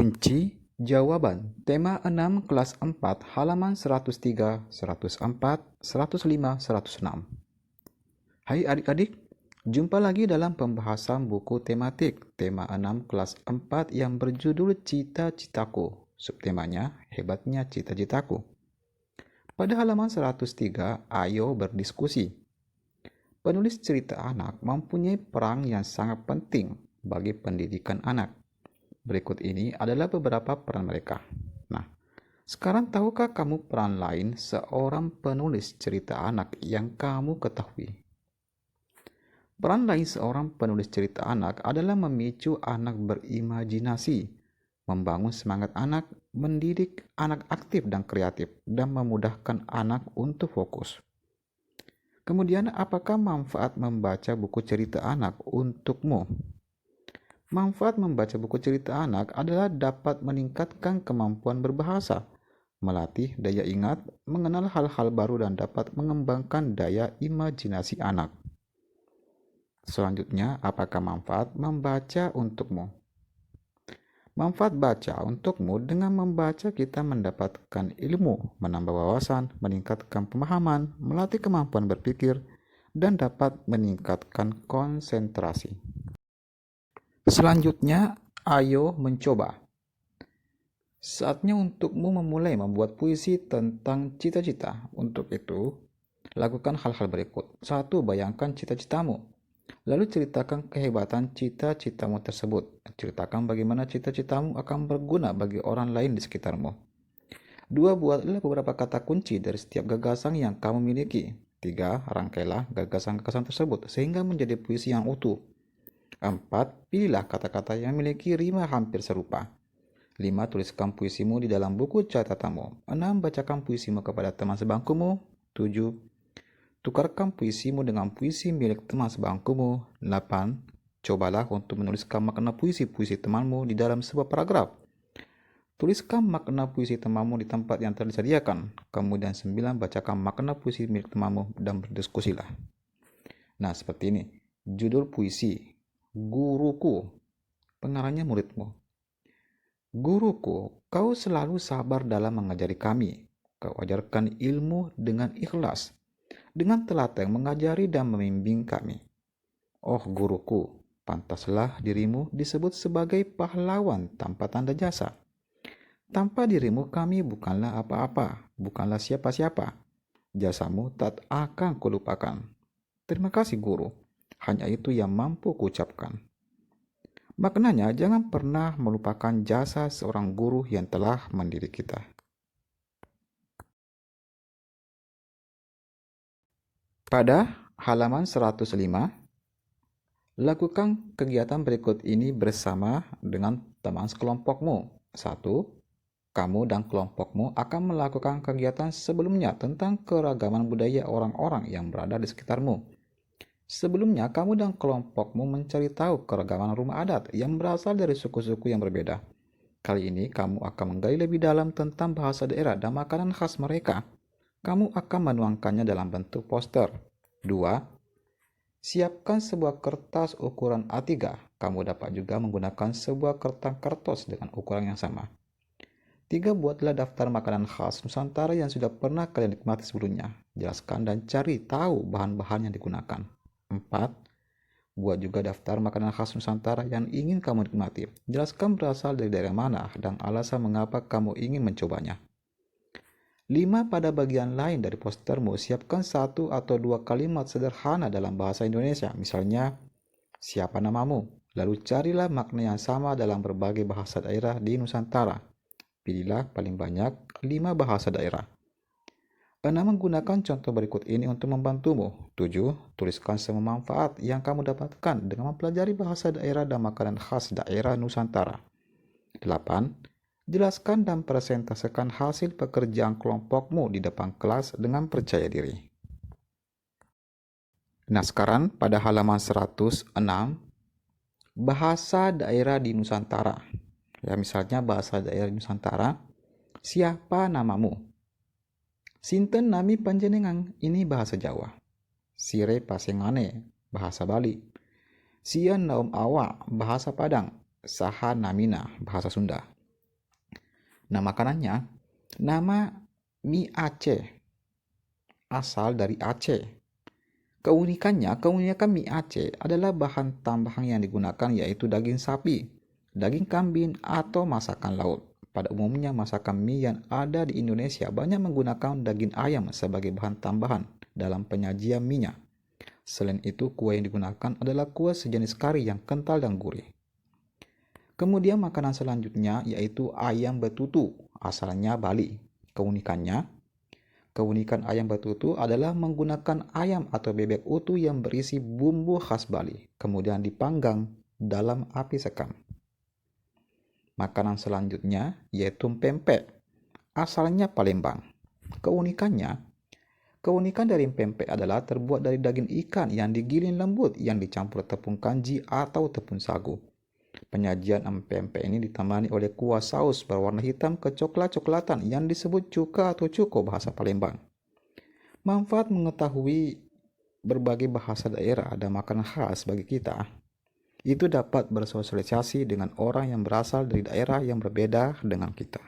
Kunci jawaban tema 6 kelas 4 halaman 103, 104, 105, 106. Hai adik-adik, jumpa lagi dalam pembahasan buku tematik tema 6 kelas 4 yang berjudul Cita-citaku. Subtemanya Hebatnya Cita-citaku. Pada halaman 103, ayo berdiskusi. Penulis cerita anak mempunyai peran yang sangat penting bagi pendidikan anak. Berikut ini adalah beberapa peran mereka. Nah, sekarang tahukah kamu peran lain seorang penulis cerita anak yang kamu ketahui? Peran lain seorang penulis cerita anak adalah memicu anak berimajinasi, membangun semangat anak, mendidik anak aktif dan kreatif, dan memudahkan anak untuk fokus. Kemudian, apakah manfaat membaca buku cerita anak untukmu? Manfaat membaca buku cerita anak adalah dapat meningkatkan kemampuan berbahasa, melatih daya ingat, mengenal hal-hal baru, dan dapat mengembangkan daya imajinasi anak. Selanjutnya, apakah manfaat membaca untukmu? Manfaat baca untukmu: dengan membaca kita mendapatkan ilmu, menambah wawasan, meningkatkan pemahaman, melatih kemampuan berpikir, dan dapat meningkatkan konsentrasi. Selanjutnya, ayo mencoba. Saatnya untukmu memulai membuat puisi tentang cita-cita. Untuk itu, lakukan hal-hal berikut. 1. Bayangkan cita-citamu. Lalu ceritakan kehebatan cita-citamu tersebut. Ceritakan bagaimana cita-citamu akan berguna bagi orang lain di sekitarmu. 2. Buatlah beberapa kata kunci dari setiap gagasan yang kamu miliki. 3. Rangkailah gagasan-gagasan tersebut sehingga menjadi puisi yang utuh. 4. Pilihlah kata-kata yang memiliki rima hampir serupa. 5. Tuliskan puisimu di dalam buku catatanmu. 6. Bacakan puisimu kepada teman sebangkumu. 7. Tukarkan puisimu dengan puisi milik teman sebangkumu. 8. Cobalah untuk menuliskan makna puisi-puisi temanmu di dalam sebuah paragraf. Tuliskan makna puisi temanmu di tempat yang telah disediakan. Kemudian 9. Bacakan makna puisi milik temanmu dan berdiskusilah. Nah, seperti ini. Judul puisi: Guruku. Pengarangnya muridmu. Guruku, kau selalu sabar dalam mengajari kami. Kau ajarkan ilmu dengan ikhlas, dengan telaten mengajari dan membimbing kami. Oh guruku, pantaslah dirimu disebut sebagai pahlawan tanpa tanda jasa. Tanpa dirimu kami bukanlah apa-apa, bukanlah siapa-siapa. Jasamu tak akan kulupakan. Terima kasih guru. Hanya itu yang mampu kuucapkan. Maknanya, jangan pernah melupakan jasa seorang guru yang telah mendidik kita. Pada halaman 105, lakukan kegiatan berikut ini bersama dengan teman sekelompokmu. 1. Kamu dan kelompokmu akan melakukan kegiatan sebelumnya tentang keragaman budaya orang-orang yang berada di sekitarmu. Sebelumnya, kamu dan kelompokmu mencari tahu keragaman rumah adat yang berasal dari suku-suku yang berbeda. Kali ini, kamu akan menggali lebih dalam tentang bahasa daerah dan makanan khas mereka. Kamu akan menuangkannya dalam bentuk poster. 2. Siapkan sebuah kertas ukuran A3. Kamu dapat juga menggunakan sebuah kertas kertas dengan ukuran yang sama. 3. Buatlah daftar makanan khas Nusantara yang sudah pernah kalian nikmati sebelumnya. Jelaskan dan cari tahu bahan-bahan yang digunakan. 4. Buat juga daftar makanan khas Nusantara yang ingin kamu nikmati. Jelaskan berasal dari daerah mana dan alasan mengapa kamu ingin mencobanya. 5. Pada bagian lain dari postermu, siapkan 1 atau 2 kalimat sederhana dalam bahasa Indonesia. Misalnya, siapa namamu? Lalu carilah makna yang sama dalam berbagai bahasa daerah di Nusantara. Pilihlah paling banyak 5 bahasa daerah. 6. Menggunakan contoh berikut ini untuk membantumu. 7. Tuliskan semua manfaat yang kamu dapatkan dengan mempelajari bahasa daerah dan makanan khas daerah Nusantara. 8. Jelaskan dan presentasikan hasil pekerjaan kelompokmu di depan kelas dengan percaya diri. Nah, sekarang pada halaman 106, bahasa daerah di Nusantara. Ya, misalnya bahasa daerah di Nusantara. Siapa namamu? Sinten nami panjenengan? Ini bahasa Jawa. Sire pasengane, bahasa Bali. Sia naum awak, bahasa Padang. Saha namina, bahasa Sunda. Nah, makanannya, nama mie Aceh, asal dari Aceh. Keunikan mie Aceh adalah bahan tambahan yang digunakan yaitu daging sapi, daging kambing, atau masakan laut. Pada umumnya masakan mie yang ada di Indonesia banyak menggunakan daging ayam sebagai bahan tambahan dalam penyajian mie-nya. Selain itu, kuah yang digunakan adalah kuah sejenis kari yang kental dan gurih. Kemudian makanan selanjutnya yaitu ayam betutu, asalnya Bali. Keunikan ayam betutu adalah menggunakan ayam atau bebek utuh yang berisi bumbu khas Bali, kemudian dipanggang dalam api sekam. Makanan selanjutnya yaitu pempek, asalnya Palembang. Keunikan dari pempek adalah terbuat dari daging ikan yang digiling lembut yang dicampur tepung kanji atau tepung sagu. Penyajian pempek ini ditemani oleh kuah saus berwarna hitam kecoklat-coklatan yang disebut cuka atau cuko bahasa Palembang. Manfaat mengetahui berbagai bahasa daerah dan makanan khas bagi kita, itu dapat bersosialisasi dengan orang yang berasal dari daerah yang berbeda dengan kita.